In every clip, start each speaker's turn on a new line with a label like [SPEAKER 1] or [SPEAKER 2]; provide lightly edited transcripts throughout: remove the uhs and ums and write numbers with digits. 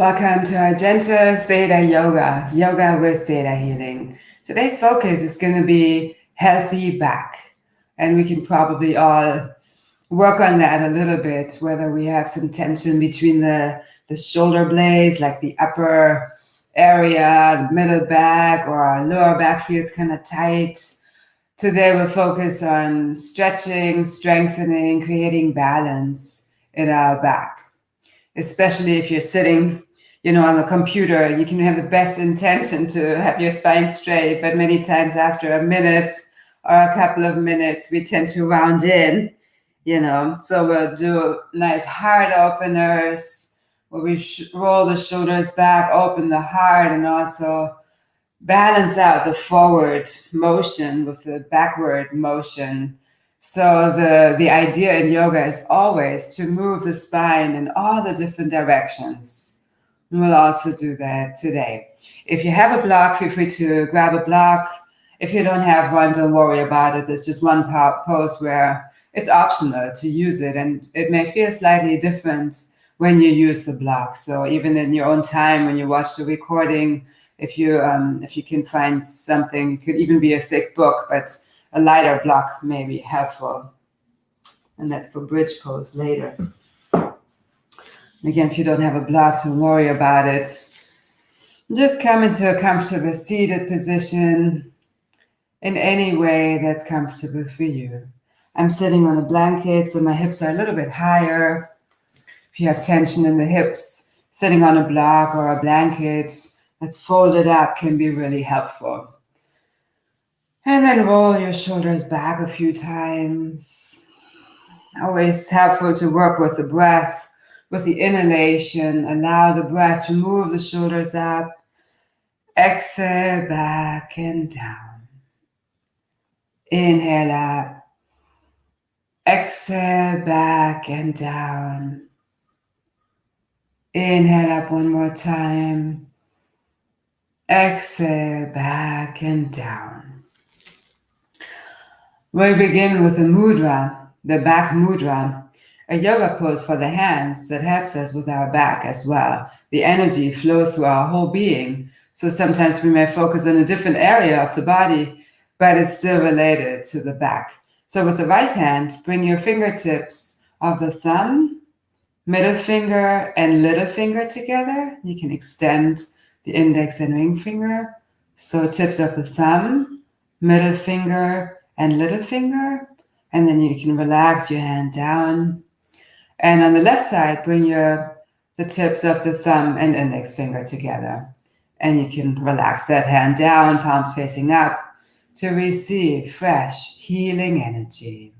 [SPEAKER 1] Welcome to our gentle Theta Yoga, Yoga with Theta Healing. Today's focus is going to be healthy back. And we can probably all work on that a little bit, whether we have some tension between the shoulder blades, like the upper area, the middle back, or our lower back feels kind of tight. Today we'll focus on stretching, strengthening, creating balance in our back. Especially if you're sitting on the computer, you can have the best intention to have your spine straight, but many times after a minute or a couple of minutes, we tend to round in, So we'll do nice heart openers where we roll the shoulders back, open the heart, and also balance out the forward motion with the backward motion. So the idea in yoga is always to move the spine in all the different directions. And we'll also do that today. If you have a block, feel free to grab a block. If you don't have one, don't worry about it. There's just one pose where it's optional to use it, and it may feel slightly different when you use the block. So even in your own time, when you watch the recording, if you can find something, it could even be a thick book, but a lighter block may be helpful. And that's for bridge pose later. Again, if you don't have a block, don't worry about it. Just come into a comfortable seated position in any way that's comfortable for you. I'm sitting on a blanket, so my hips are a little bit higher. If you have tension in the hips, sitting on a block or a blanket that's folded up can be really helpful. And then roll your shoulders back a few times. Always helpful to work with the breath. With the inhalation, allow the breath to move the shoulders up. Exhale, back and down. Inhale up. Exhale, back and down. Inhale up one more time. Exhale, back and down. We begin with the mudra, the back mudra. A yoga pose for the hands that helps us with our back as well. The energy flows through our whole being. So sometimes we may focus on a different area of the body, but it's still related to the back. So with the right hand, bring your fingertips of the thumb, middle finger, and little finger together. You can extend the index and ring finger. So tips of the thumb, middle finger, and little finger. And then you can relax your hand down. And on the left side, bring the tips of the thumb and index finger together. And you can relax that hand down, palms facing up, to receive fresh, healing energy.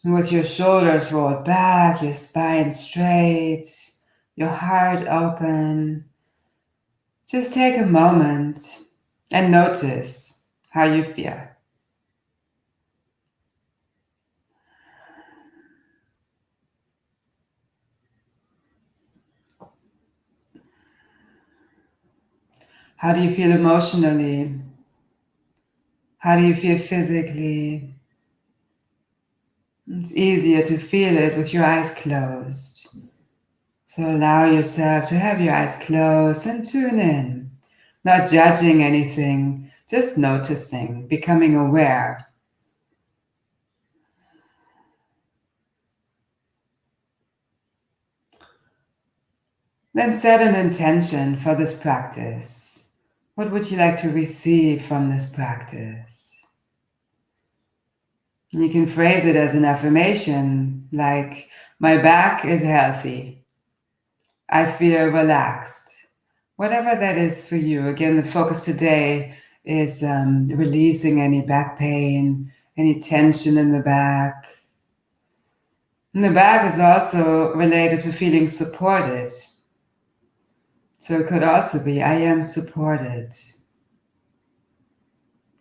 [SPEAKER 1] And with your shoulders rolled back, your spine straight, your heart open, just take a moment and notice how you feel. How do you feel emotionally? How do you feel physically? It's easier to feel it with your eyes closed. So allow yourself to have your eyes closed and tune in, not judging anything, just noticing, becoming aware. Then set an intention for this practice. What would you like to receive from this practice? You can phrase it as an affirmation, like, my back is healthy. I feel relaxed. Whatever that is for you. Again, the focus today is releasing any back pain, any tension in the back. And the back is also related to feeling supported. So it could also be, I am supported.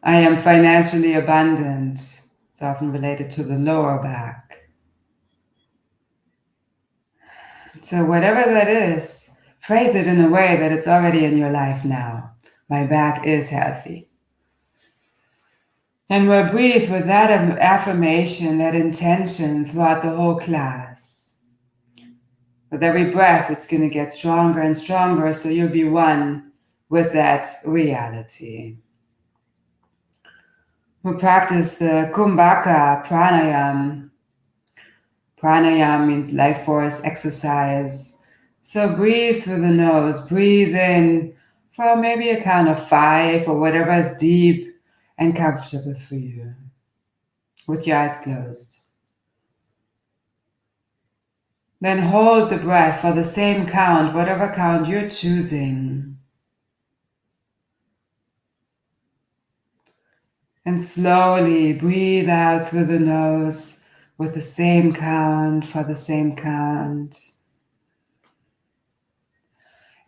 [SPEAKER 1] I am financially abundant. It's often related to the lower back. So whatever that is, phrase it in a way that it's already in your life now. My back is healthy. And we'll breathe with that affirmation, that intention throughout the whole class. With every breath, it's going to get stronger and stronger, so you'll be one with that reality. We'll practice the Kumbhaka pranayam. Pranayam means life force exercise. So breathe through the nose. Breathe in for maybe a count of 5 or whatever is deep and comfortable for you, with your eyes closed. Then hold the breath for the same count, whatever count you're choosing. And slowly breathe out through the nose with the same count for the same count.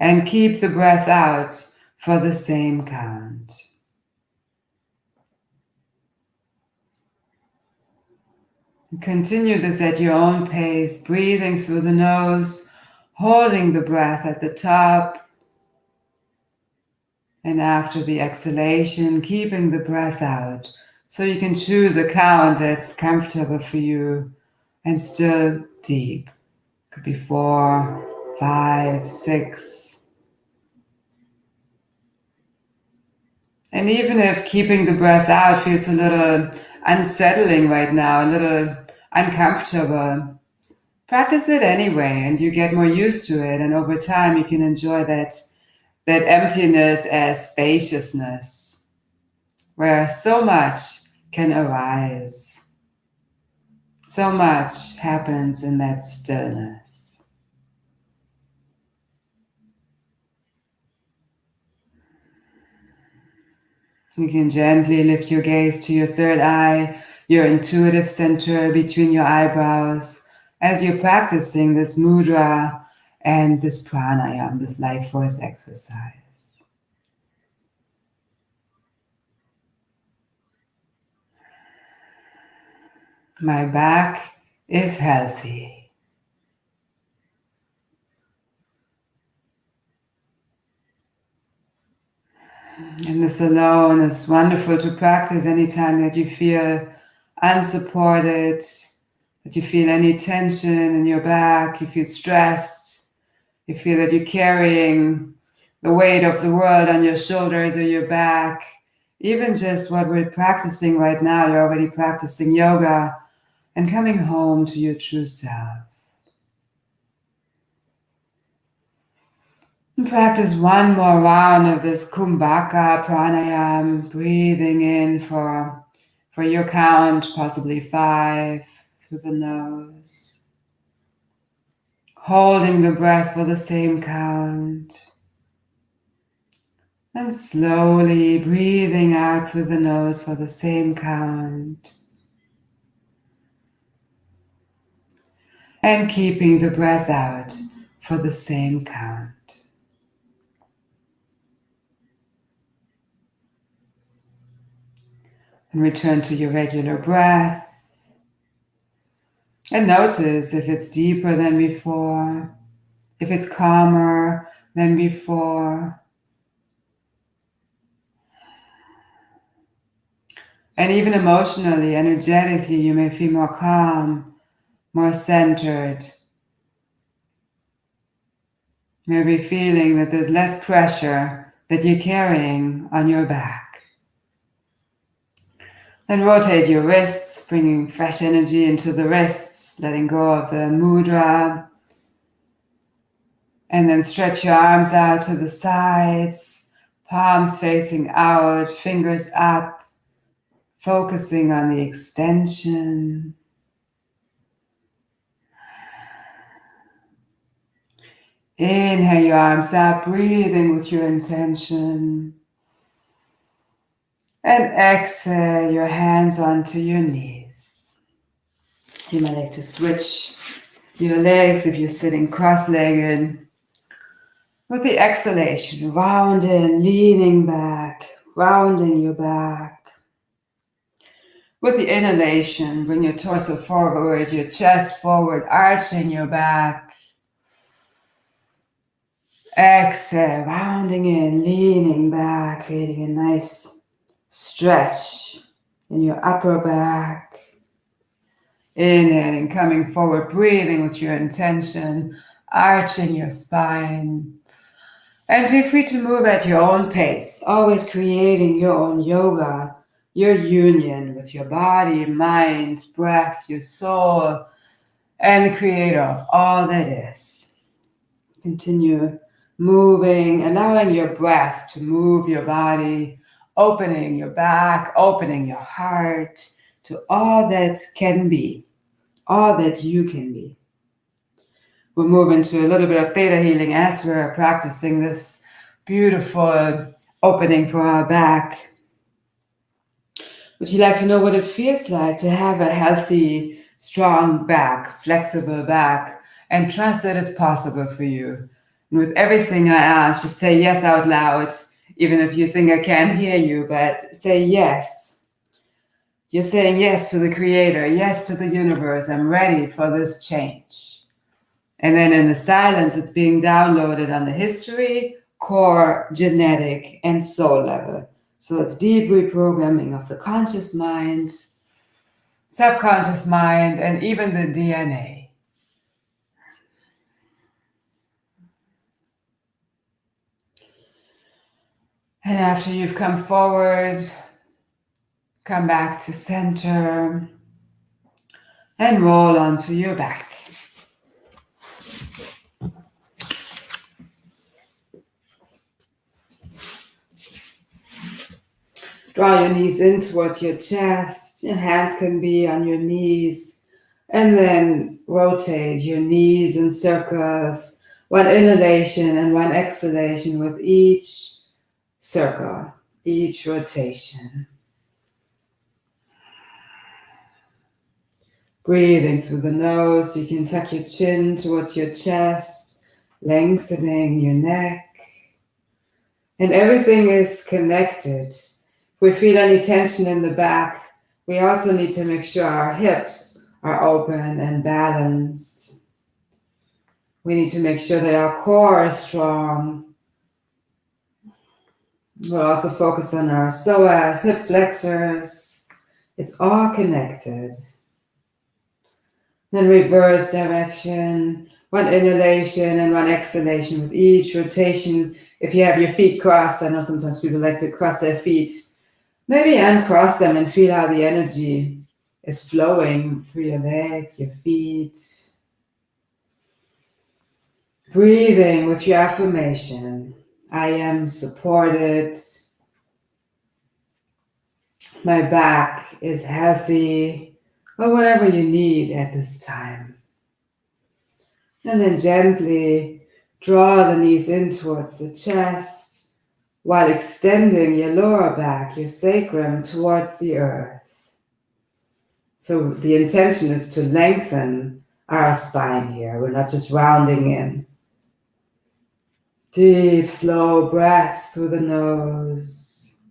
[SPEAKER 1] And keep the breath out for the same count. Continue this at your own pace, breathing through the nose, holding the breath at the top. And after the exhalation, keeping the breath out. So you can choose a count that's comfortable for you and still deep. Could be 4, 5, 6. And even if keeping the breath out feels a little unsettling right now, a little uncomfortable, practice it anyway and you get more used to it. And over time, you can enjoy that emptiness as spaciousness, where so much can arise. So much happens in that stillness. You can gently lift your gaze to your third eye, your intuitive center between your eyebrows, as you're practicing this mudra and this pranayam, this life force exercise. My back is healthy. And this alone is wonderful to practice anytime that you feel unsupported, that you feel any tension in your back, you feel stressed, you feel that you're carrying the weight of the world on your shoulders or your back. Even just what we're practicing right now, you're already practicing yoga and coming home to your true self. And practice one more round of this Kumbhaka pranayam, breathing in for your count, possibly 5 through the nose. Holding the breath for the same count. And slowly breathing out through the nose for the same count. And keeping the breath out for the same count. And return to your regular breath. And notice if it's deeper than before, if it's calmer than before. And even emotionally, energetically, you may feel more calm, more centered. Maybe feeling that there's less pressure that you're carrying on your back. Then rotate your wrists, bringing fresh energy into the wrists, letting go of the mudra. And then stretch your arms out to the sides, palms facing out, fingers up, focusing on the extension. Inhale your arms up, breathing with your intention. And exhale your hands onto your knees. You might like to switch your legs if you're sitting cross-legged. With the exhalation, round in, leaning back, rounding your back. With the inhalation, bring your torso forward, your chest forward, arching your back. Exhale, rounding in, leaning back, creating a nice stretch in your upper back. Inhaling, coming forward, breathing with your intention, arching your spine. And feel free to move at your own pace, always creating your own yoga, your union with your body, mind, breath, your soul, and the creator of all that is. Continue moving, allowing your breath to move your body, opening your back, opening your heart to all that can be, all that you can be. We'll move into a little bit of theta healing as we're practicing this beautiful opening for our back. Would you like to know what it feels like to have a healthy, strong back, flexible back, and trust that it's possible for you? And with everything I ask, just say yes out loud, even if you think I can't hear you, but say yes. You're saying yes to the Creator, yes to the universe. I'm ready for this change. And then in the silence, it's being downloaded on the history, core, genetic, and soul level. So it's deep reprogramming of the conscious mind, subconscious mind, and even the DNA. And after you've come forward, come back to center and roll onto your back. Draw your knees in towards your chest. Your hands can be on your knees. And then rotate your knees in circles. One inhalation and one exhalation with each circle, each rotation. Breathing through the nose. You can tuck your chin towards your chest, lengthening your neck. And everything is connected. If we feel any tension in the back, we also need to make sure our hips are open and balanced. We need to make sure that our core is strong. We'll also focus on our psoas, hip flexors. It's all connected. Then reverse direction, one inhalation and one exhalation with each rotation. If you have your feet crossed, I know sometimes people like to cross their feet. Maybe uncross them and feel how the energy is flowing through your legs, your feet. Breathing with your affirmation. I am supported. My back is healthy, or whatever you need at this time. And then gently draw the knees in towards the chest, while extending your lower back, your sacrum, towards the earth. So the intention is to lengthen our spine here. We're not just rounding in. Deep, slow breaths through the nose.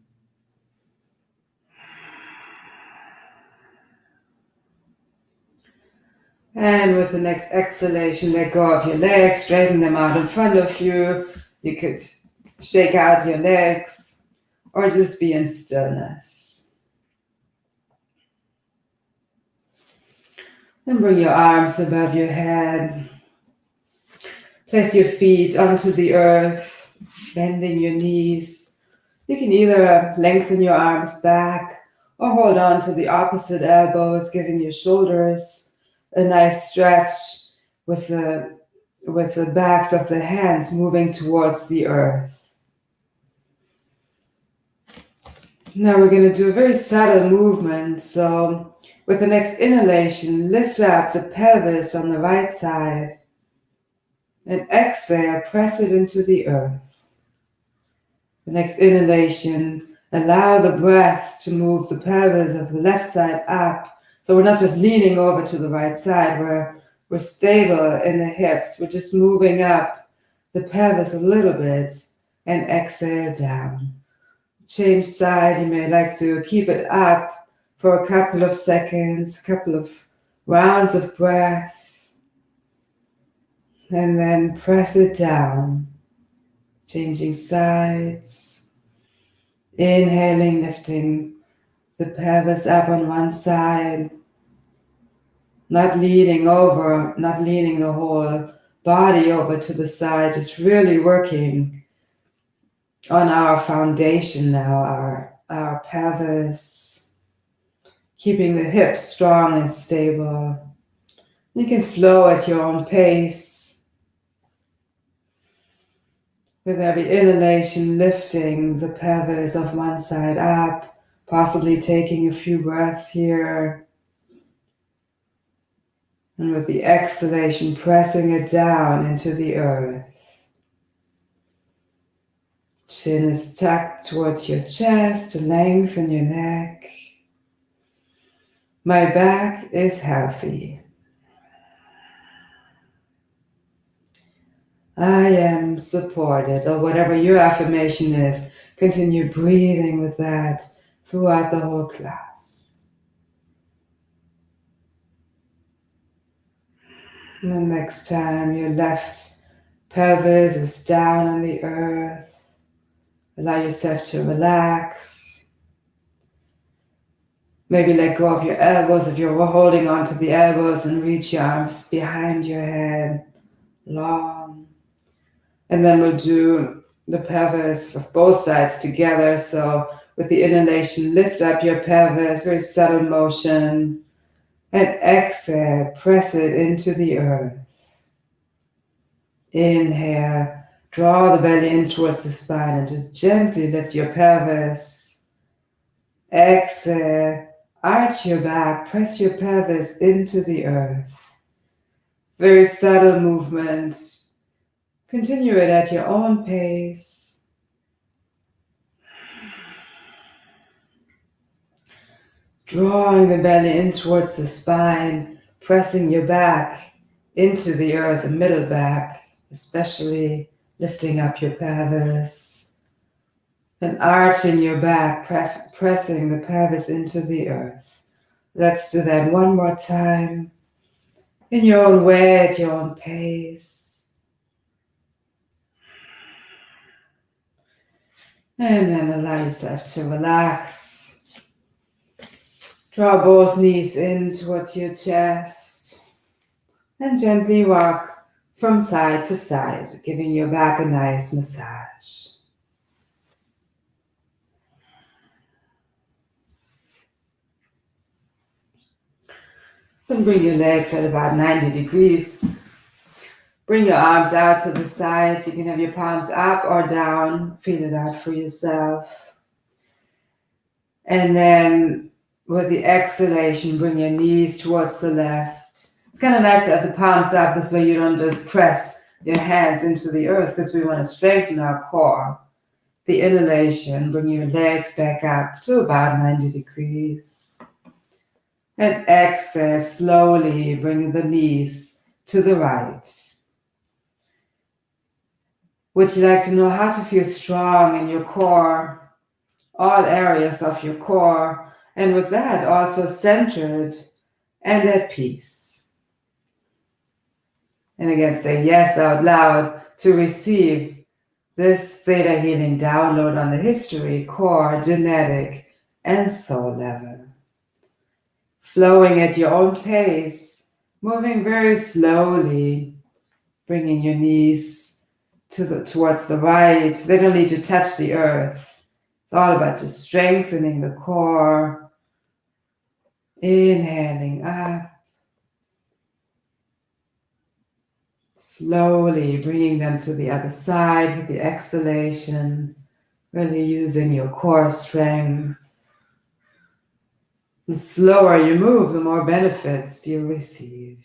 [SPEAKER 1] And with the next exhalation, let go of your legs, straighten them out in front of you. You could shake out your legs or just be in stillness. And bring your arms above your head. Place your feet onto the earth, bending your knees. You can either lengthen your arms back or hold on to the opposite elbows, giving your shoulders a nice stretch with the backs of the hands moving towards the earth. Now we're going to do a very subtle movement. So with the next inhalation, lift up the pelvis on the right side. And exhale, press it into the earth. The next inhalation, allow the breath to move the pelvis of the left side up. So we're not just leaning over to the right side, we're stable in the hips. We're just moving up the pelvis a little bit and exhale down. Change side, you may like to keep it up for a couple of seconds, a couple of rounds of breath. And then press it down, changing sides. Inhaling, lifting the pelvis up on one side, not leaning over, not leaning the whole body over to the side, just really working on our foundation now, our pelvis, keeping the hips strong and stable. You can flow at your own pace. With every inhalation, lifting the pelvis of one side up, possibly taking a few breaths here. And with the exhalation, pressing it down into the earth. Chin is tucked towards your chest to lengthen your neck. My back is healthy. I am supported, or whatever your affirmation is, continue breathing with that throughout the whole class. And the next time your left pelvis is down on the earth, allow yourself to relax. Maybe let go of your elbows if you're holding onto the elbows, and reach your arms behind your head, long. And then we'll do the pelvis of both sides together. So with the inhalation, lift up your pelvis, very subtle motion. And exhale, press it into the earth. Inhale, draw the belly in towards the spine and just gently lift your pelvis. Exhale, arch your back, press your pelvis into the earth. Very subtle movement. Continue it at your own pace. Drawing the belly in towards the spine, pressing your back into the earth, the middle back, especially lifting up your pelvis. And arching your back, pressing the pelvis into the earth. Let's do that one more time. In your own way, at your own pace. And then allow yourself to relax. Draw both knees in towards your chest. And gently rock from side to side, giving your back a nice massage. Then bring your legs at about 90 degrees. Bring your arms out to the sides. You can have your palms up or down. Feel it out for yourself. And then with the exhalation, bring your knees towards the left. It's kind of nice to have the palms up. This way you don't just press your hands into the earth, because we want to strengthen our core. The inhalation, bring your legs back up to about 90 degrees. And exhale, slowly bring the knees to the right. Would you like to know how to feel strong in your core, all areas of your core, and with that also centered and at peace? And again, say yes out loud to receive this Theta Healing download on the history, core, genetic, and soul level. Flowing at your own pace, moving very slowly, bringing your knees towards the right. They don't need to touch the earth. It's all about just strengthening the core. Inhaling up. Slowly bringing them to the other side with the exhalation. Really using your core strength. The slower you move, the more benefits you receive.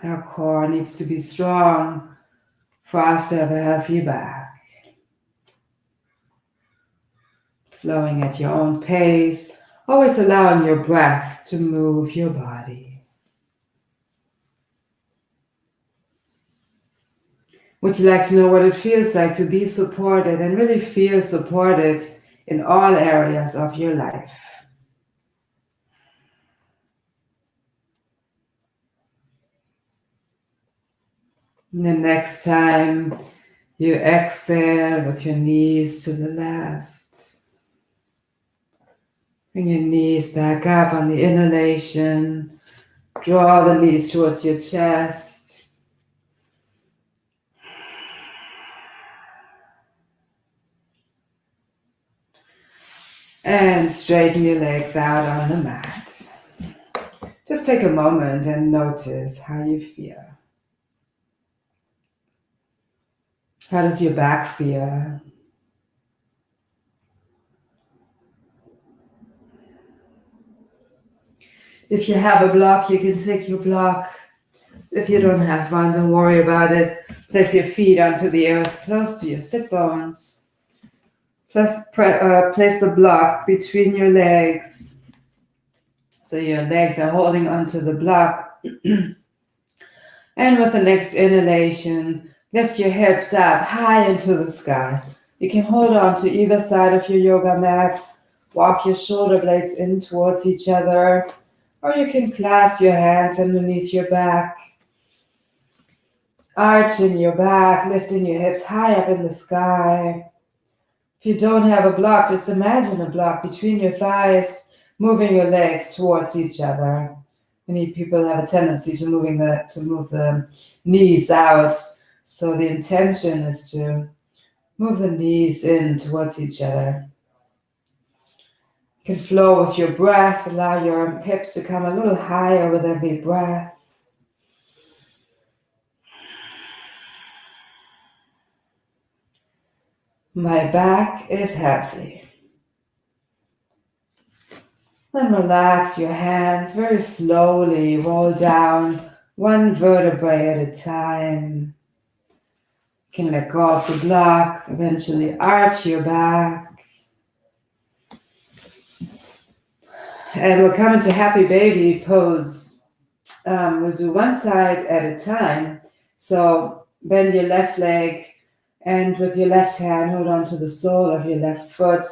[SPEAKER 1] Our core needs to be strong for us to have a healthy back. Flowing at your own pace, always allowing your breath to move your body. Would you like to know what it feels like to be supported and really feel supported in all areas of your life? And the next time you exhale with your knees to the left, bring your knees back up on the inhalation, Draw the knees towards your chest. And straighten your legs out on the mat. Just take a moment and notice how you feel. How does your back feel? If you have a block, you can take your block. If you don't have one, don't worry about it. Place your feet onto the earth, close to your sit bones. Place the block between your legs. So your legs are holding onto the block. And with the next inhalation, lift your hips up high into the sky. You can hold on to either side of your yoga mat. Walk your shoulder blades in towards each other. Or you can clasp your hands underneath your back. Arching your back, lifting your hips high up in the sky. If you don't have a block, just imagine a block between your thighs, moving your legs towards each other. Many people have a tendency to move the knees out. So the intention is to move the knees in towards each other. You can flow with your breath, allow your hips to come a little higher with every breath. My back is healthy. Then relax your hands very slowly, roll down one vertebrae at a time. You can let go of the block, eventually arch your back. And we'll come into happy baby pose. We'll do one side at a time. So bend your left leg and with your left hand hold on to the sole of your left foot.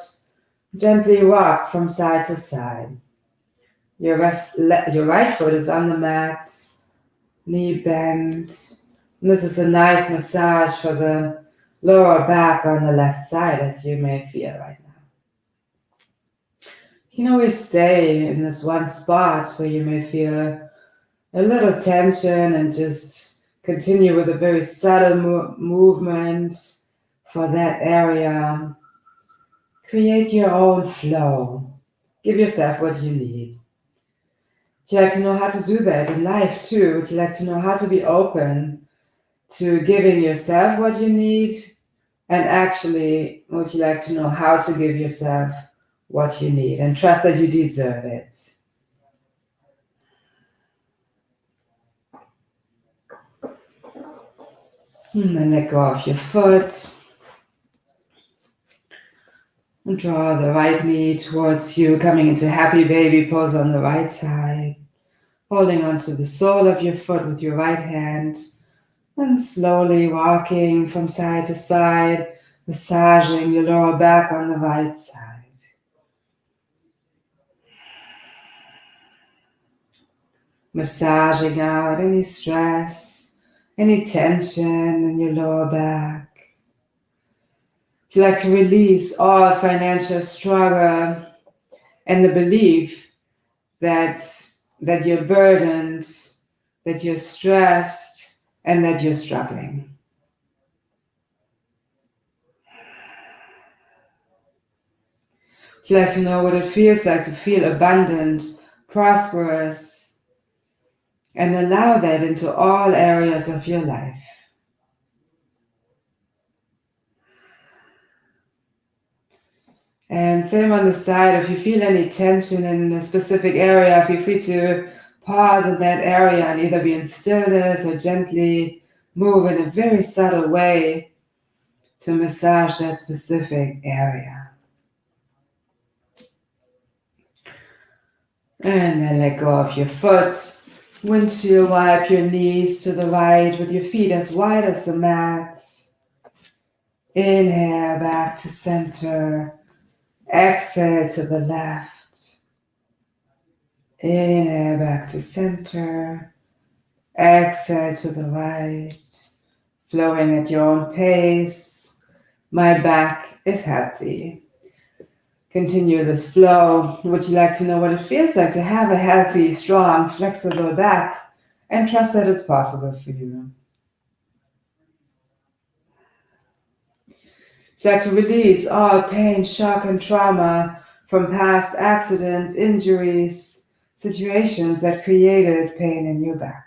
[SPEAKER 1] Gently rock from side to side. Your right foot is on the mat, knee bent. And this is a nice massage for the lower back on the left side, as you may feel right now. You can always stay in this one spot where you may feel a little tension and just continue with a very subtle movement for that area. Create your own flow. Give yourself what you need. Would you like to know how to do that in life too? Would you like to know how to be open to giving yourself what you need? And actually, would you like to know how to give yourself what you need and trust that you deserve it? And then let go of your foot. And draw the right knee towards you, coming into happy baby pose on the right side. Holding onto the sole of your foot with your right hand. And slowly walking from side to side, massaging your lower back on the right side. Massaging out any stress, any tension in your lower back. Would you like to release all financial struggle and the belief that you're burdened, that you're stressed, and that you're struggling? Would you like to know what it feels like to feel abundant, prosperous, and allow that into all areas of your life? And same on the side, if you feel any tension in a specific area, feel free to pause in that area and either be in stillness or gently move in a very subtle way to massage that specific area. And then let go of your foot. Windshield wipe your knees to the right with your feet as wide as the mat. Inhale back to center. Exhale to the left. Inhale back to center. Exhale to the right. Flowing at your own pace. My back is healthy. continue this flow. Would you like to know what it feels like to have a healthy, strong, flexible back? And trust that it's possible for you. Would you like to release all pain, shock, and trauma from past accidents, injuries, situations that created pain in your back?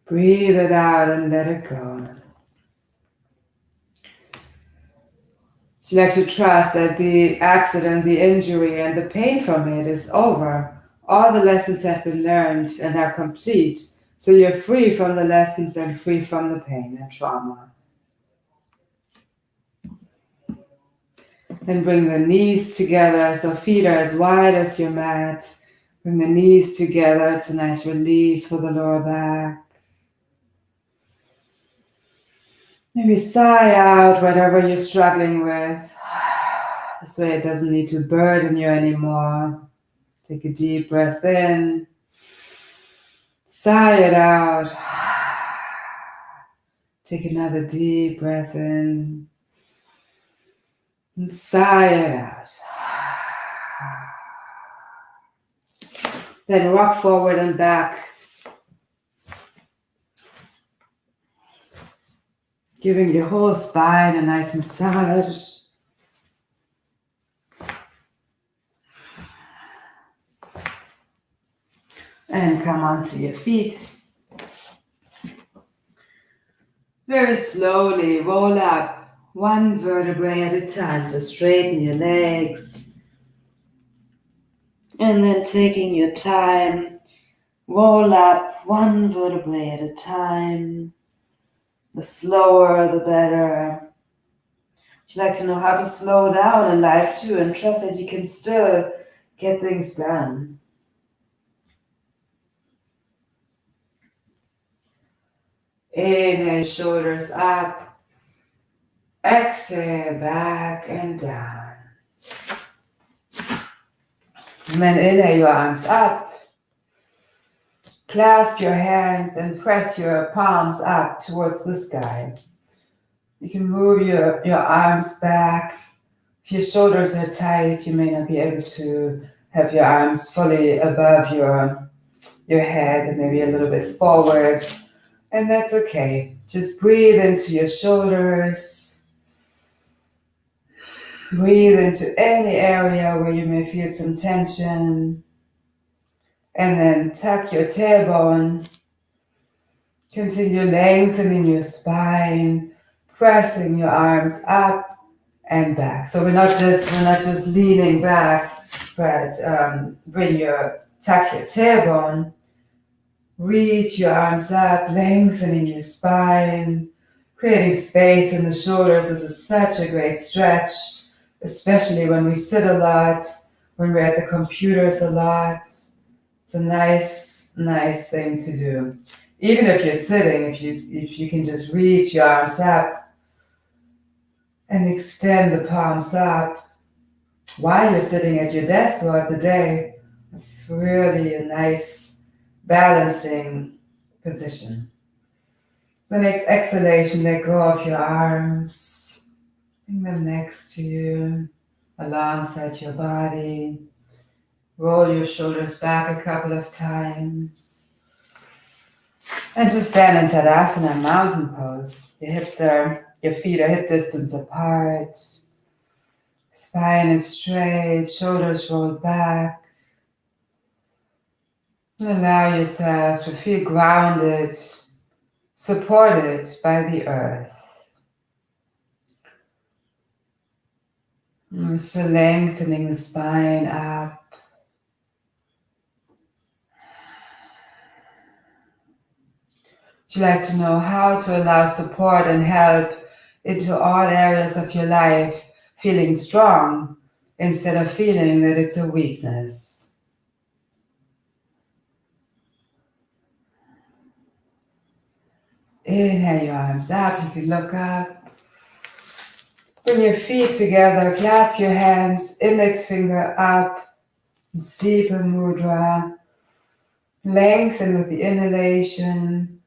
[SPEAKER 1] Breathe it out and let it go. Would you like to trust that the accident, the injury, and the pain from it is over? All the lessons have been learned and are complete, so you're free from the lessons and free from the pain and trauma. Then bring the knees together, so feet are as wide as your mat. Bring the knees together, it's a nice release for the lower back. Maybe sigh out whatever you're struggling with. This way it doesn't need to burden you anymore. Take a deep breath in. Sigh it out. Take another deep breath in. And sigh it out. Then rock forward and back. Giving your whole spine a nice massage. And come onto your feet. Very slowly roll up one vertebrae at a time. So straighten your legs. And then taking your time, roll up one vertebrae at a time. The slower, the better. Would you like to know how to slow down in life too and trust that you can still get things done? Inhale, shoulders up. Exhale, back and down. And then inhale your arms up. Clasp your hands and press your palms up towards the sky. You can move your arms back. If your shoulders are tight, you may not be able to have your arms fully above your head and maybe a little bit forward. And that's okay. Just breathe into your shoulders. Breathe into any area where you may feel some tension. And then tuck your tailbone. Continue lengthening your spine, pressing your arms up and back. So we're not just leaning back, but tuck your tailbone, reach your arms up, lengthening your spine, creating space in the shoulders. This is such a great stretch, especially when we sit a lot, when we're at the computers a lot. It's a nice thing to do. Even if you're sitting, if you can just reach your arms up and extend the palms up while you're sitting at your desk throughout the day, it's really a nice balancing position. The next exhalation, let go of your arms, bring them next to you, alongside your body. Roll your shoulders back a couple of times. And just stand in tadasana, mountain pose. Your feet are hip distance apart. Spine is straight, shoulders rolled back. Allow yourself to feel grounded, supported by the earth. And still lengthening the spine up. Would you like to know how to allow support and help into all areas of your life, feeling strong instead of feeling that it's a weakness? Inhale your arms up, you can look up. Bring your feet together, clasp your hands, index finger up, deeper mudra. Lengthen with the inhalation.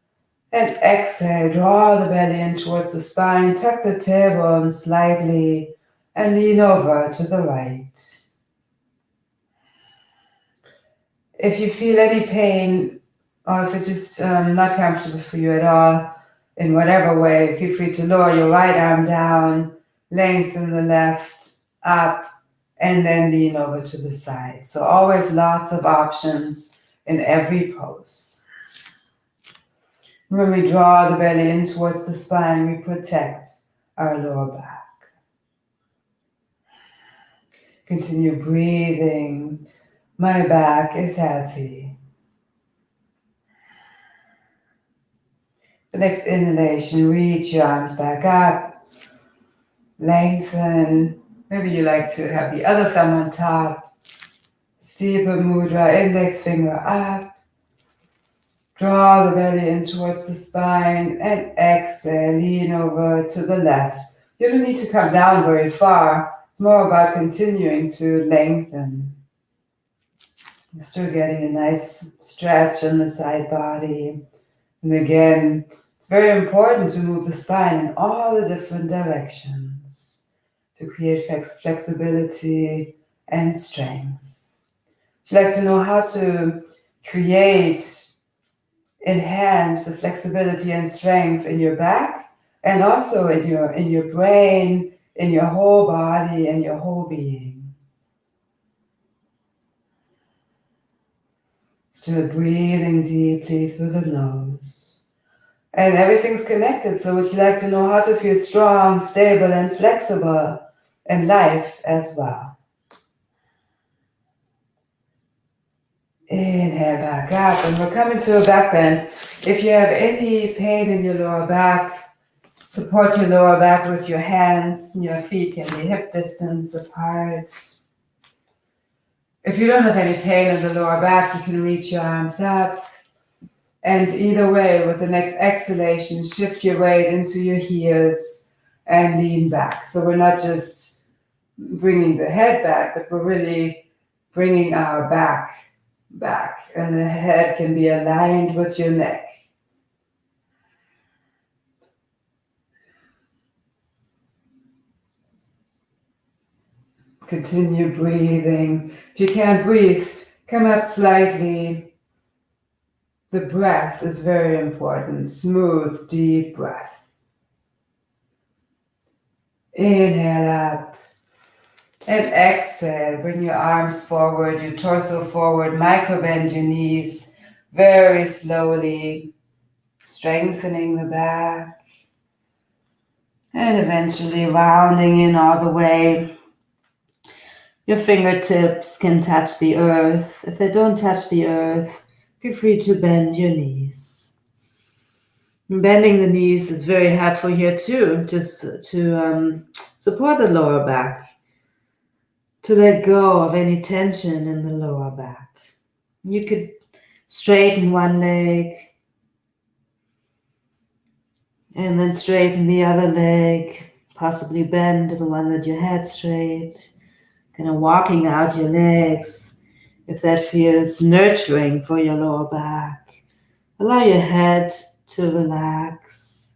[SPEAKER 1] And exhale, draw the belly in towards the spine, tuck the tailbone slightly, and lean over to the right. If you feel any pain, or if it's just not comfortable for you at all, in whatever way, feel free to lower your right arm down, lengthen the left up, and then lean over to the side. So always lots of options in every pose. When we draw the belly in towards the spine, we protect our lower back. Continue breathing. My back is healthy. The next inhalation, reach your arms back up. Lengthen. Maybe you like to have the other thumb on top. Steeper mudra, index finger up. Draw the belly in towards the spine and exhale, lean over to the left. You don't need to come down very far. It's more about continuing to lengthen. You're still getting a nice stretch on the side body. And again, it's very important to move the spine in all the different directions to create flexibility and strength. If you'd like to know how to enhance the flexibility and strength in your back and also in your brain, in your whole body and your whole being. Still breathing deeply through the nose. And everything's connected, so would you like to know how to feel strong, stable, and flexible in life as well? Inhale back up, and we're coming to a back bend. If you have any pain in your lower back, support your lower back with your hands. Your feet can be hip distance apart. If you don't have any pain in the lower back, you can reach your arms up. And either way, with the next exhalation, shift your weight into your heels and lean back. So we're not just bringing the head back, but we're really bringing our back. And the head can be aligned with your neck. Continue breathing. If you can't breathe, come up slightly. The breath is very important. Smooth, deep breath. Inhale up. And exhale. Bring your arms forward, your torso forward. Micro bend your knees very slowly. Strengthening the back. And eventually rounding in all the way. Your fingertips can touch the earth. If they don't touch the earth, feel free to bend your knees. Bending the knees is very helpful here too, just to support the lower back, to let go of any tension in the lower back. You could straighten one leg and then straighten the other leg, possibly bend the one that you had straight, kind of walking out your legs. If that feels nurturing for your lower back, allow your head to relax.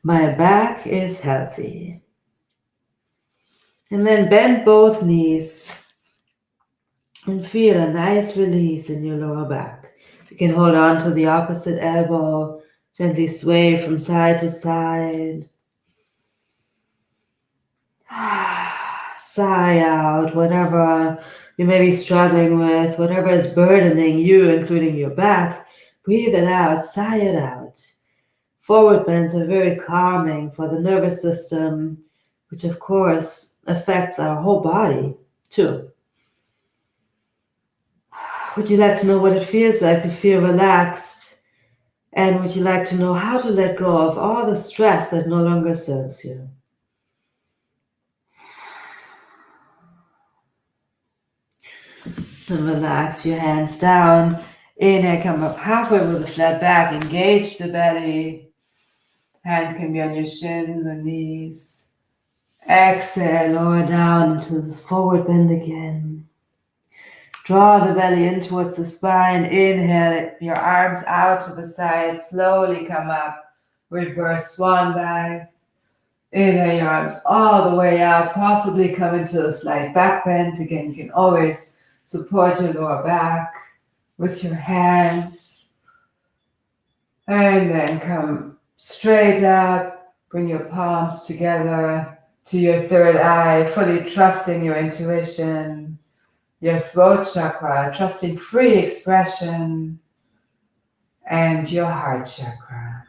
[SPEAKER 1] My back is healthy. And then bend both knees and feel a nice release in your lower back. You can hold on to the opposite elbow, gently sway from side to side. Sigh out whatever you may be struggling with, whatever is burdening you, including your back. Breathe it out, sigh it out. Forward bends are very calming for the nervous system, which of course affects our whole body too. Would you like to know what it feels like to feel relaxed? And would you like to know how to let go of all the stress that no longer serves you? Then relax your hands down. Inhale, come up halfway with a flat back. Engage the belly. Hands can be on your shins or knees. Exhale, lower down into this forward bend again. Draw the belly in towards the spine. Inhale, your arms out to the side. Slowly come up reverse swan dive. Inhale your arms all the way out, possibly come into a slight back bend. Again, you can always support your lower back with your hands. And then come straight up, bring your palms together to your third eye, fully trusting your intuition, your throat chakra, trusting free expression, and your heart chakra.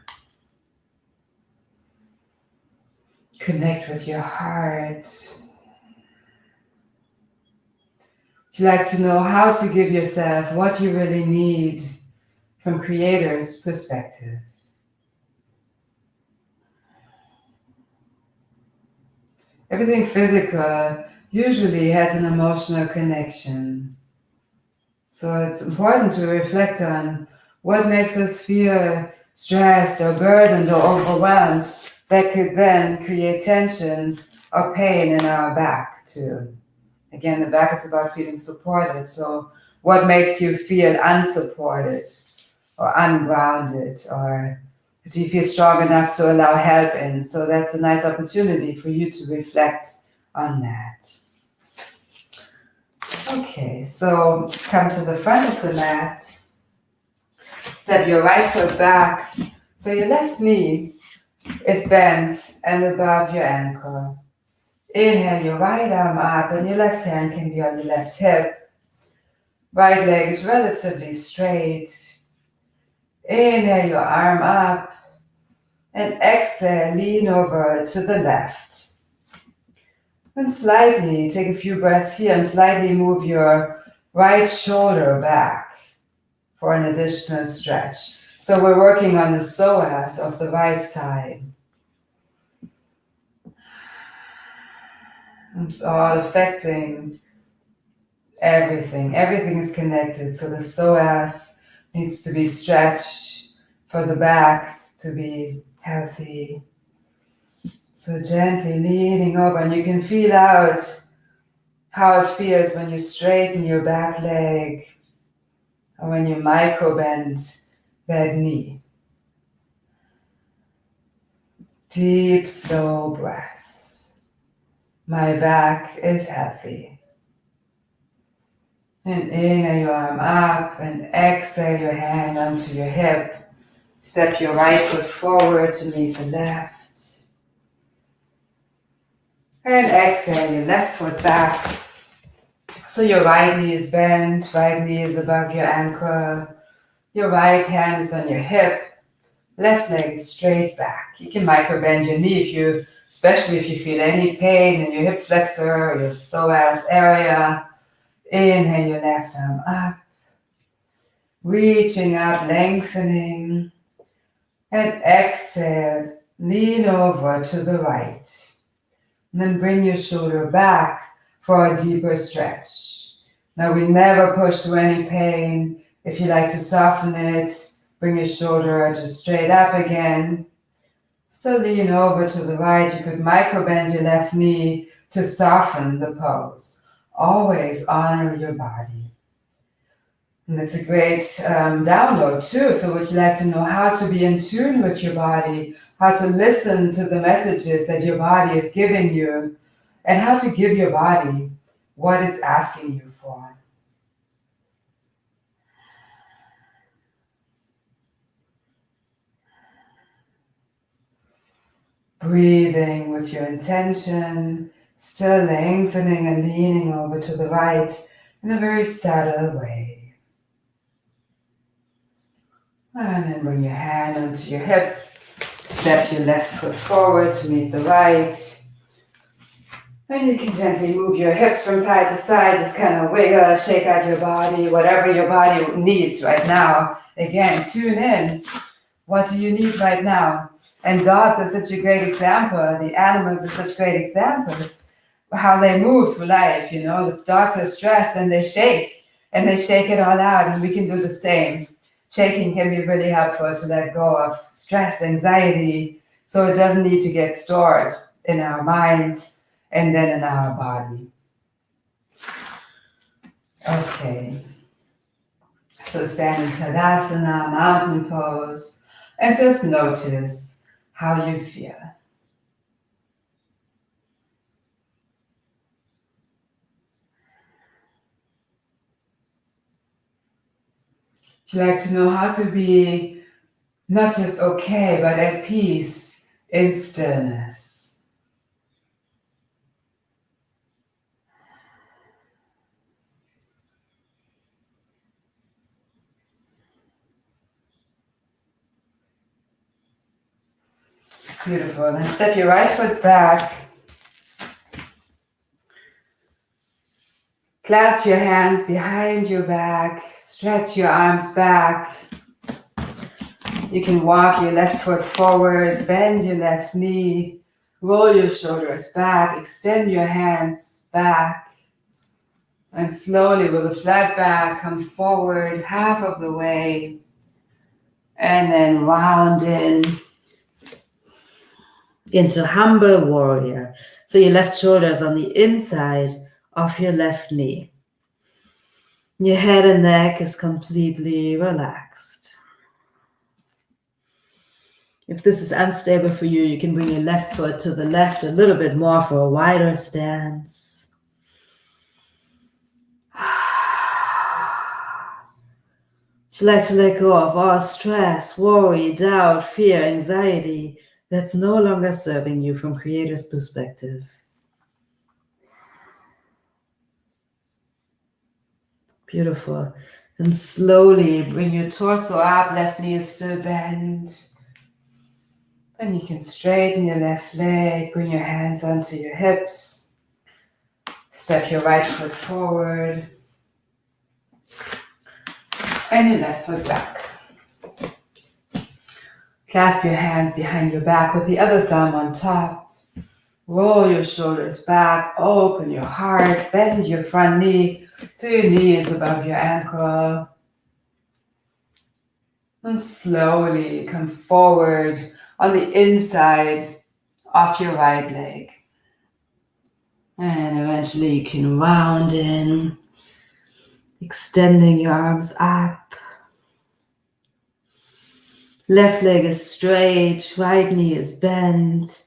[SPEAKER 1] Connect with your heart. Would you like to know how to give yourself what you really need from Creator's perspective? Everything physical usually has an emotional connection. So it's important to reflect on what makes us feel stressed or burdened or overwhelmed that could then create tension or pain in our back too. Again, the back is about feeling supported. So what makes you feel unsupported or ungrounded, or do you feel strong enough to allow help in? So that's a nice opportunity for you to reflect on that. Okay, so come to the front of the mat. Step your right foot back. So your left knee is bent and above your ankle. Inhale your right arm up and your left hand can be on your left hip. Right leg is relatively straight. Inhale your arm up and exhale, lean over to the left. And slightly take a few breaths here and slightly move your right shoulder back for an additional stretch. So we're working on the psoas of the right side. It's all affecting everything. Everything is connected. So the psoas needs to be stretched for the back to be healthy. So gently leaning over, and you can feel out how it feels when you straighten your back leg or when you micro bend that knee. Deep, slow breaths. My back is healthy. And inhale your arm up and exhale your hand onto your hip. Step your right foot forward to meet the left. And exhale your left foot back. So your right knee is bent, right knee is above your ankle. Your right hand is on your hip. Left leg is straight back. You can micro bend your knee especially if you feel any pain in your hip flexor or your psoas area. Inhale your left arm up. Reaching up, lengthening. And exhale, lean over to the right. And then bring your shoulder back for a deeper stretch. Now we never push through any pain. If you like to soften it, bring your shoulder just straight up again. So lean over to the right. You could micro bend your left knee to soften the pose. Always honor your body. And it's a great download too. So would you like to know how to be in tune with your body, how to listen to the messages that your body is giving you, and how to give your body what it's asking you for. Breathing with your intention, still lengthening and leaning over to the right in a very subtle way. And then bring your hand onto your hip, step your left foot forward to meet the right. And you can gently move your hips from side to side, just kind of wiggle, shake out your body, whatever your body needs right now. Again, tune in. What do you need right now? And dogs are such a great example. The animals are such great examples. How they move through life, If dogs are stressed and they shake it all out, and we can do the same. Shaking can be really helpful to let go of stress, anxiety, so it doesn't need to get stored in our minds and then in our body. Okay. So stand in tadasana, mountain pose, and just notice how you feel. Would you like to know how to be not just okay, but at peace in stillness? Beautiful. Then step your right foot back. Clasp your hands behind your back. Stretch your arms back. You can walk your left foot forward, bend your left knee, roll your shoulders back, extend your hands back. And slowly with a flat back, come forward half of the way. And then round in into humble warrior. So your left shoulder is on the inside of your left knee. Your head and neck is completely relaxed. If this is unstable for you, you can bring your left foot to the left a little bit more for a wider stance. Would you like to let go of all stress, worry, doubt, fear, anxiety that's no longer serving you from Creator's perspective? Beautiful. And slowly bring your torso up, left knee is still bent. And you can straighten your left leg, bring your hands onto your hips. Step your right foot forward. And your left foot back. Clasp your hands behind your back with the other thumb on top. Roll your shoulders back, open your heart, bend your front knee so your knee is above your ankle. And slowly come forward on the inside of your right leg. And eventually you can round in, extending your arms up. Left leg is straight, right knee is bent.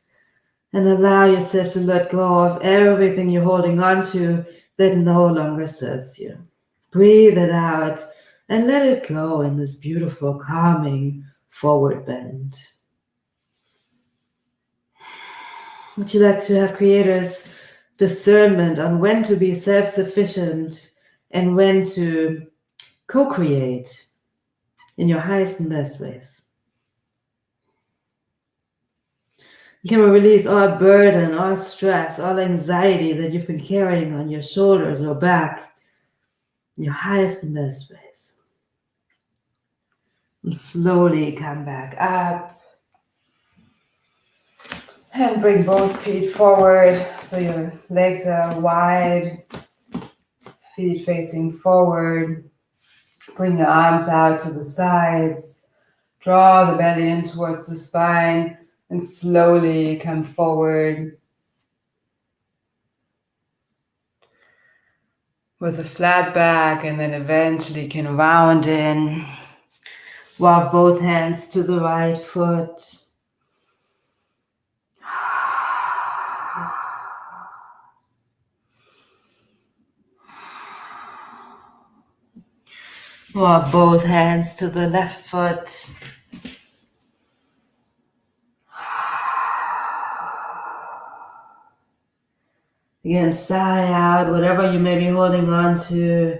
[SPEAKER 1] And allow yourself to let go of everything you're holding on to that no longer serves you. Breathe it out and let it go in this beautiful, calming forward bend. Would you like to have Creator's discernment on when to be self-sufficient and when to co-create in your highest and best ways? You can release all burden, all stress, all anxiety that you've been carrying on your shoulders or back in your highest and best ways. And slowly come back up. And bring both feet forward so your legs are wide, feet facing forward. Bring your arms out to the sides. Draw the belly in towards the spine. And slowly come forward with a flat back, and then eventually can round in. Walk both hands to the right foot. Walk both hands to the left foot. Again, sigh out whatever you may be holding on to.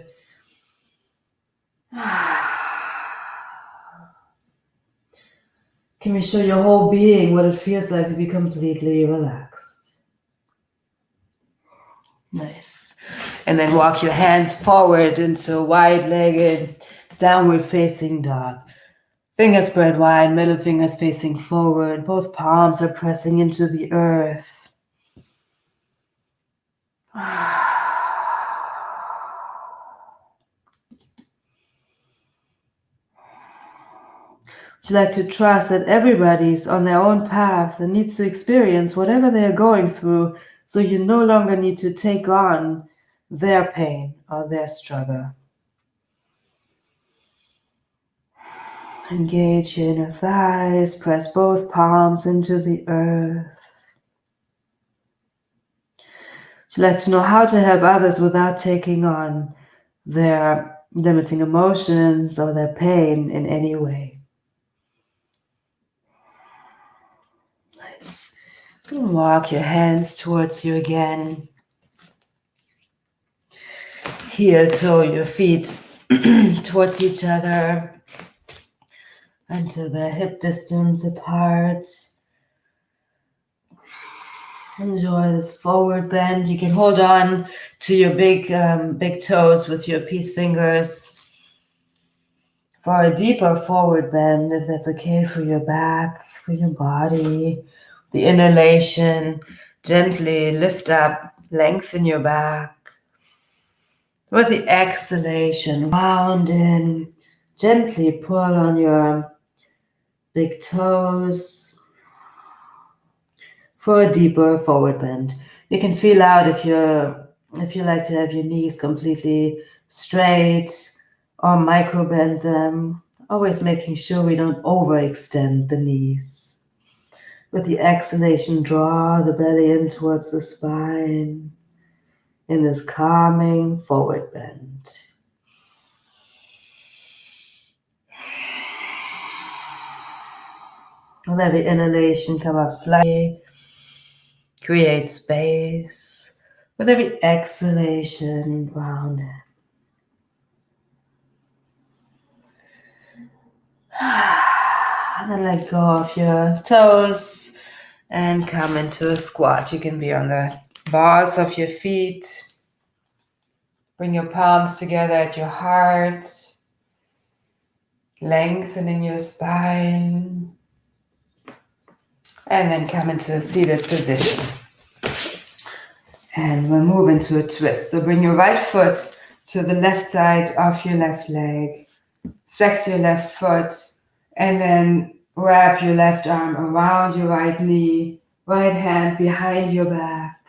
[SPEAKER 1] Can we show your whole being what it feels like to be completely relaxed? Nice. And then walk your hands forward into a wide-legged, downward-facing dog. Fingers spread wide, middle fingers facing forward. Both palms are pressing into the earth. Would you like to trust that everybody's on their own path and needs to experience whatever they're going through, so you no longer need to take on their pain or their struggle?
[SPEAKER 2] Engage your inner thighs, press both palms into the earth. Would you like to know how to help others without taking on their limiting emotions or their pain in any way? Nice. Walk your hands towards you again. Heel toe your feet towards each other until they're hip distance apart. Enjoy this forward bend. You can hold on to your big toes with your peace fingers for a deeper forward bend, if that's okay for your back, for your body. The inhalation, gently lift up, lengthen your back. With the exhalation, round in, gently pull on your big toes for a deeper forward bend. You can feel out if you like to have your knees completely straight or micro bend them, always making sure we don't overextend the knees. With the exhalation, draw the belly in towards the spine in this calming forward bend. With every inhalation, come up slightly, create space. With every exhalation, round in. And then let go of your toes and come into a squat. You can be on the balls of your feet. Bring your palms together at your heart, lengthening your spine. And then come into a seated position. And we'll move into a twist. So bring your right foot to the left side of your left leg. Flex your left foot and then wrap your left arm around your right knee, right hand behind your back,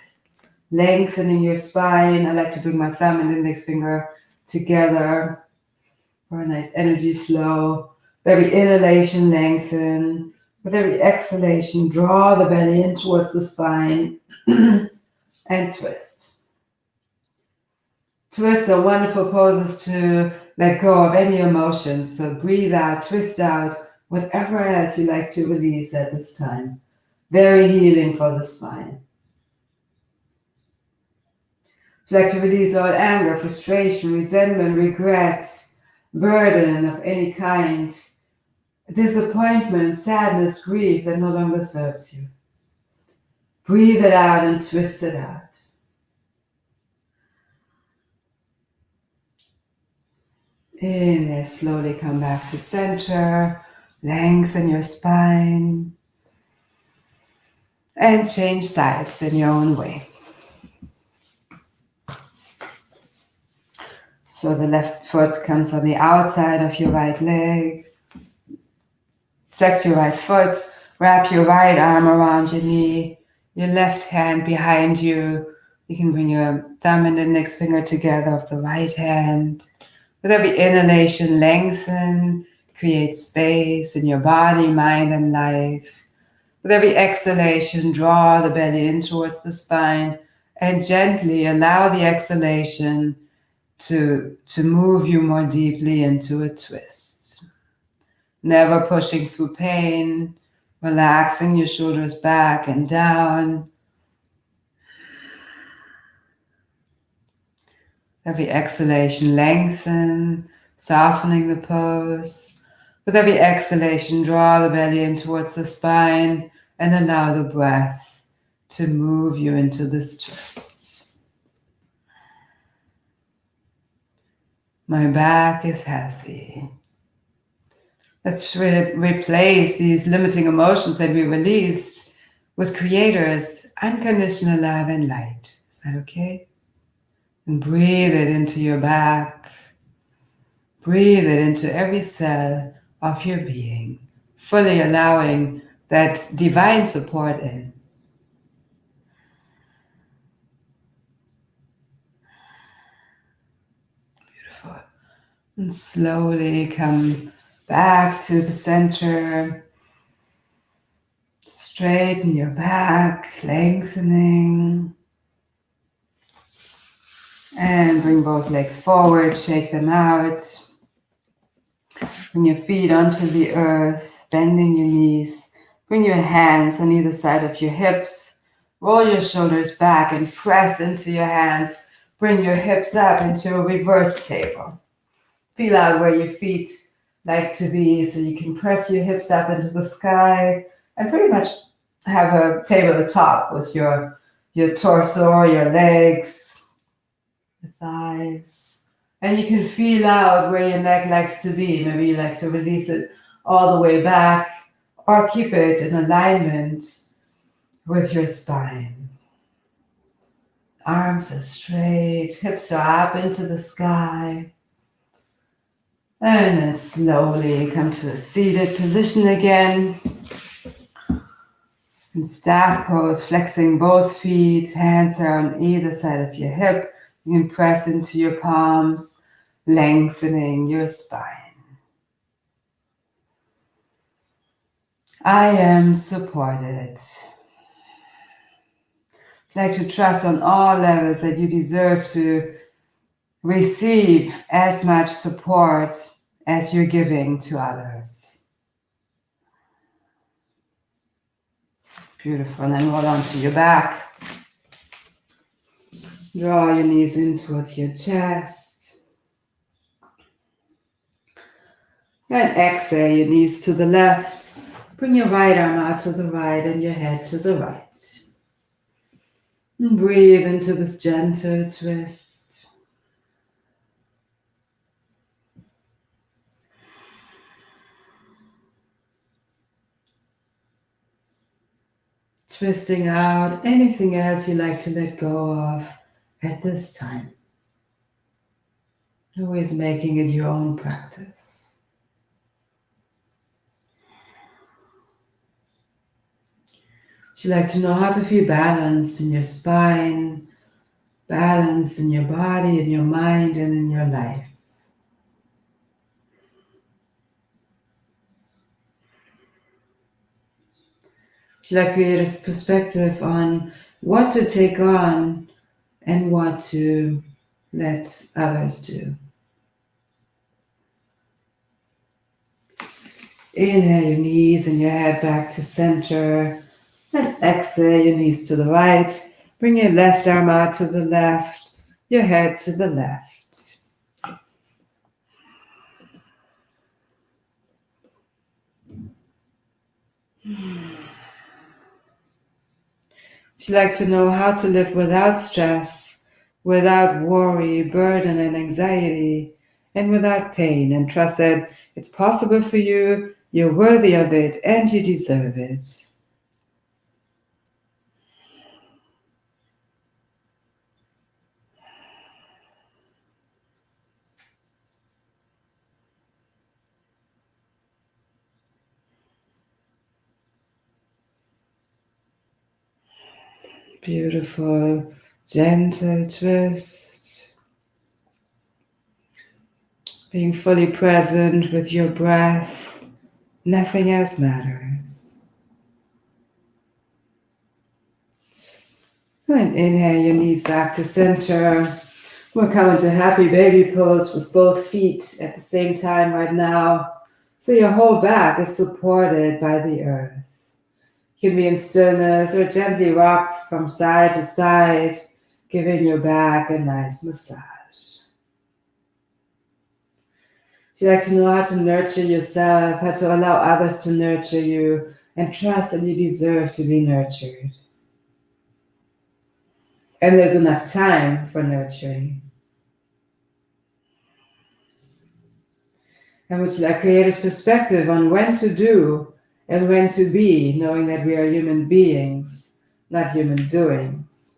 [SPEAKER 2] lengthening your spine. I like to bring my thumb and index finger together for a nice energy flow. With every inhalation, lengthen. With every exhalation, draw the belly in towards the spine and twist. Twists are wonderful poses to let go of any emotions. So breathe out, twist out, whatever else you like to release at this time. Very healing for the spine. If you like to release all anger, frustration, resentment, regrets, burden of any kind, disappointment, sadness, grief that no longer serves you. Breathe it out and twist it out. Inhale, slowly come back to center. Lengthen your spine. And change sides in your own way. So the left foot comes on the outside of your right leg. Flex your right foot. Wrap your right arm around your knee. Your left hand behind you. You can bring your thumb and index finger together of the right hand. With every inhalation, lengthen, create space in your body, mind, and life. With every exhalation, draw the belly in towards the spine and gently allow the exhalation to move you more deeply into a twist. Never pushing through pain, relaxing your shoulders back and down. Every exhalation, lengthen, softening the pose. With every exhalation, draw the belly in towards the spine and allow the breath to move you into this twist. My back is healthy. Let's replace these limiting emotions that we released with Creator's unconditional love and light. Is that okay? And breathe it into your back. Breathe it into every cell of your being, fully allowing that divine support in. Beautiful. And slowly come back to the center. Straighten your back, lengthening. And bring both legs forward, shake them out. Bring your feet onto the earth, bending your knees. Bring your hands on either side of your hips. Roll your shoulders back and press into your hands. Bring your hips up into a reverse table. Feel out where your feet like to be, so you can press your hips up into the sky and pretty much have a tabletop with your torso, your legs, the thighs. And you can feel out where your neck likes to be. Maybe you like to release it all the way back or keep it in alignment with your spine. Arms are straight, hips are up into the sky. And then slowly come to a seated position again. In staff pose, flexing both feet, hands are on either side of your hip. You can press into your palms, lengthening your spine. I am supported. I'd like to trust on all levels that you deserve to receive as much support as you're giving to others. Beautiful. And then roll onto your back. Draw your knees in towards your chest. And exhale your knees to the left. Bring your right arm out to the right and your head to the right. And breathe into this gentle twist. Twisting out anything else you like to let go of at this time. Always making it your own practice. Would you like to know how to feel balanced in your spine, balanced in your body, in your mind, and in your life? Would you like to create a perspective on what to take on and what to let others do? Inhale your knees and your head back to center. And exhale your knees to the right. Bring your left arm out to the left, your head to the left. Would you like to know how to live without stress, without worry, burden, and anxiety, and without pain, and trust that it's possible for you, you're worthy of it, and you deserve it? Beautiful, gentle twist. Being fully present with your breath, nothing else matters. And inhale your knees back to center. We're coming to happy baby pose with both feet at the same time right now. So your whole back is supported by the earth. You can be in stillness or gently rock from side to side, giving your back a nice massage. If you like to know how to nurture yourself, how to allow others to nurture you, and trust that you deserve to be nurtured. And there's enough time for nurturing. And would you like create a perspective on when to do and when to be, knowing that we are human beings, not human doings.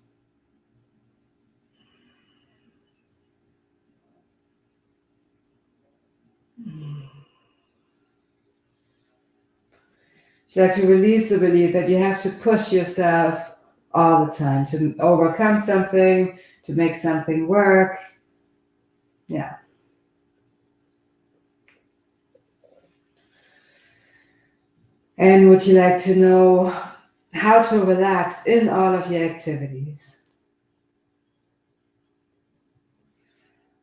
[SPEAKER 2] You like to release the belief that you have to push yourself all the time to overcome something, to make something work. Yeah. And would you like to know how to relax in all of your activities?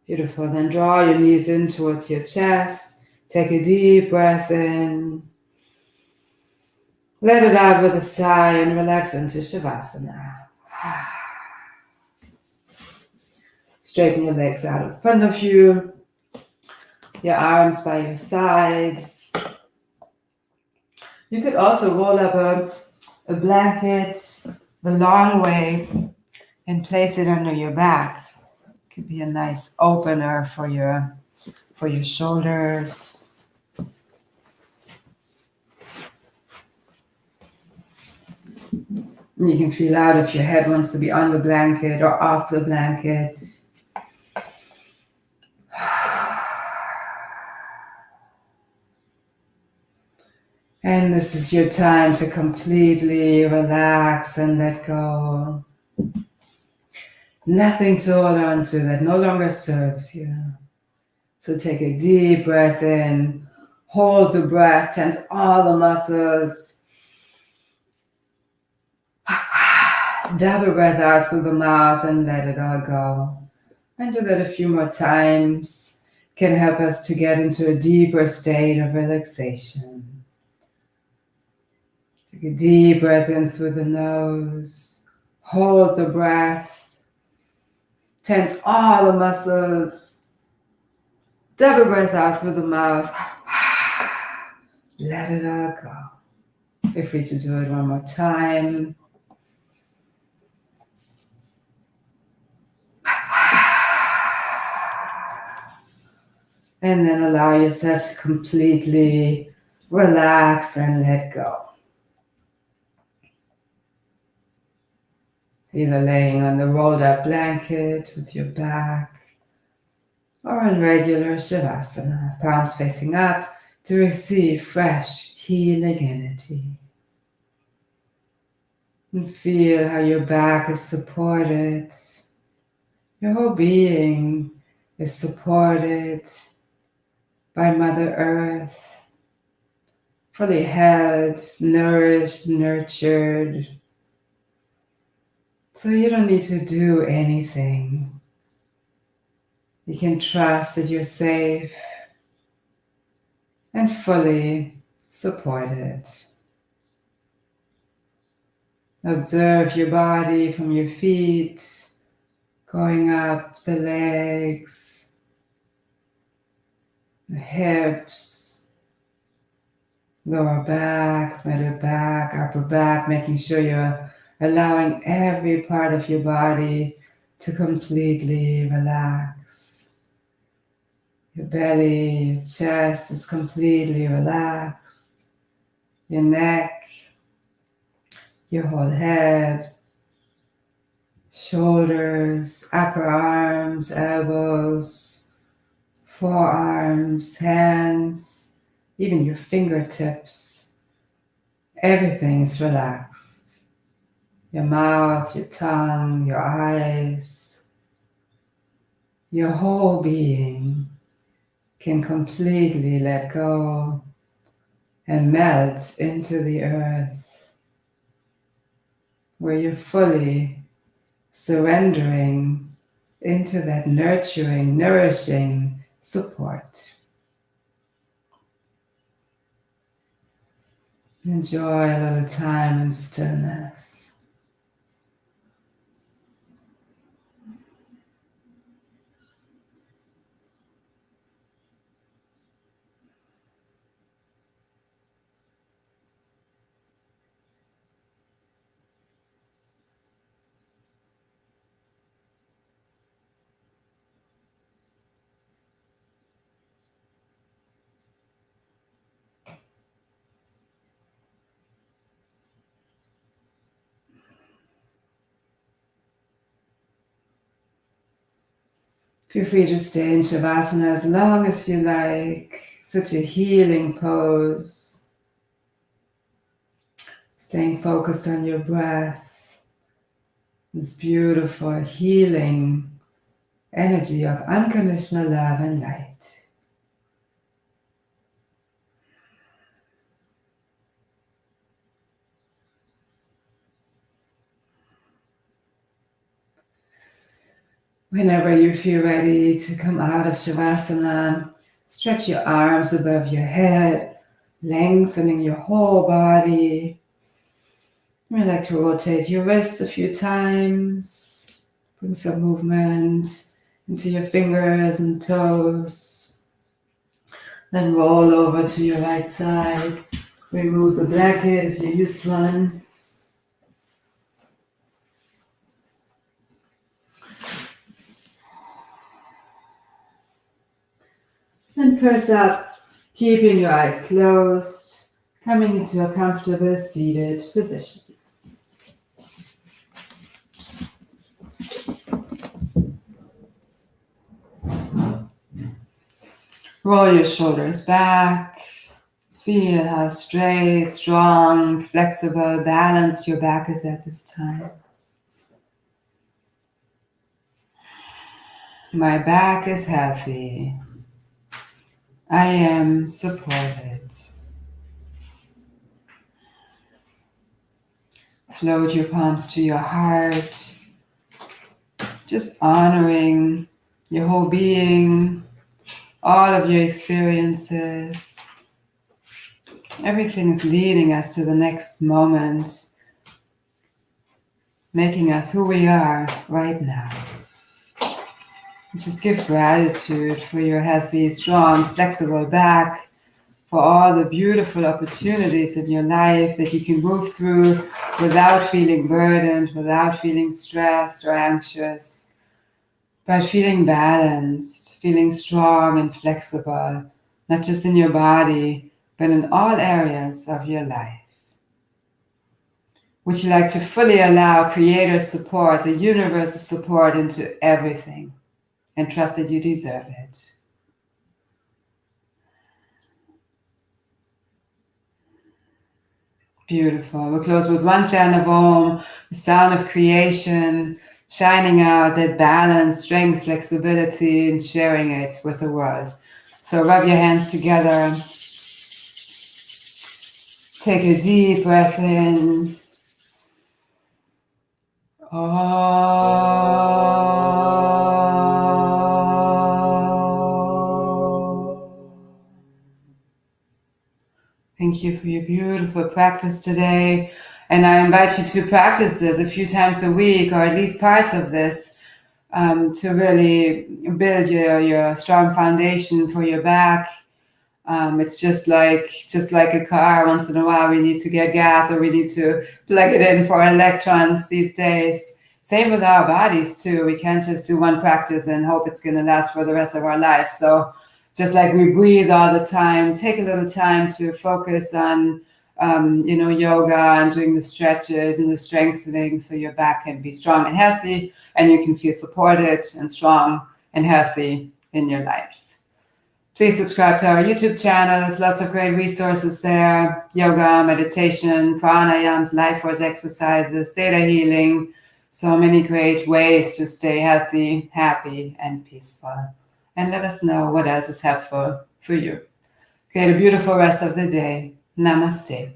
[SPEAKER 2] Beautiful. Then draw your knees in towards your chest. Take a deep breath in. Let it out with a sigh and relax into Shavasana. Straighten your legs out in front of you. Your arms by your sides. You could also roll up a blanket the long way and place it under your back. Could be a nice opener for your shoulders. You can feel out if your head wants to be on the blanket or off the blanket. And this is your time to completely relax and let go. Nothing to hold on to that no longer serves you. So take a deep breath in, hold the breath, tense all the muscles. Double breath out through the mouth and let it all go. And do that a few more times. Can help us to get into a deeper state of relaxation. Take a deep breath in through the nose. Hold the breath. Tense all the muscles. Double breath out through the mouth. Let it all go. Feel free to do it one more time. And then allow yourself to completely relax and let go. Either laying on the rolled up blanket with your back or in regular Shavasana, palms facing up to receive fresh healing energy. And feel how your back is supported. Your whole being is supported by Mother Earth, fully held, nourished, nurtured. So you don't need to do anything. You can trust that you're safe and fully supported. Observe your body from your feet, going up the legs, the hips, lower back, middle back, upper back, making sure you're allowing every part of your body to completely relax. Your belly, your chest is completely relaxed. Your neck, your whole head, shoulders, upper arms, elbows, forearms, hands, even your fingertips. Everything is relaxed. Your mouth, your tongue, your eyes, your whole being can completely let go and melt into the earth, where you're fully surrendering into that nurturing, nourishing support. Enjoy a little time in stillness. Feel free to stay in Shavasana as long as you like. Such a healing pose. Staying focused on your breath. This beautiful healing energy of unconditional love and light.
[SPEAKER 1] Whenever you feel ready to come out of Shavasana, stretch your arms above your head, lengthening your whole body. You like to rotate your wrists a few times. Bring some movement into your fingers and toes. Then roll over to your right side. Remove the blanket if you used one. And press up, keeping your eyes closed, coming into a comfortable seated position. Roll your shoulders back. Feel how straight, strong, flexible, balanced your back is at this time. My back is healthy. I am supported. Float your palms to your heart, just honoring your whole being, all of your experiences. Everything is leading us to the next moment, making us who we are right now. Just give gratitude for your healthy, strong, flexible back, for all the beautiful opportunities in your life that you can move through without feeling burdened, without feeling stressed or anxious, but feeling balanced, feeling strong and flexible, not just in your body, but in all areas of your life. Would you like to fully allow Creator's support, the universe's support into everything, and trust that you deserve it? Beautiful. We'll close with one chant of Om, the sound of creation, shining out that balance, strength, flexibility, and sharing it with the world. So rub your hands together. Take a deep breath in. Thank you for your beautiful practice today. And I invite you to practice this a few times a week, or at least parts of this, to really build your strong foundation for your back. It's just like a car. Once in a while we need to get gas, or we need to plug it in for electrons these days. Same with our bodies too. We can't just do one practice and hope it's going to last for the rest of our life. So just like we breathe all the time, take a little time to focus on yoga and doing the stretches and the strengthening, so your back can be strong and healthy, and you can feel supported and strong and healthy in your life. Please subscribe to our YouTube channel. There's lots of great resources there. Yoga, meditation, pranayams, life force exercises, ThetaHealing. So many great ways to stay healthy, happy, and peaceful. And let us know what else is helpful for you. Create a beautiful rest of the day. Namaste.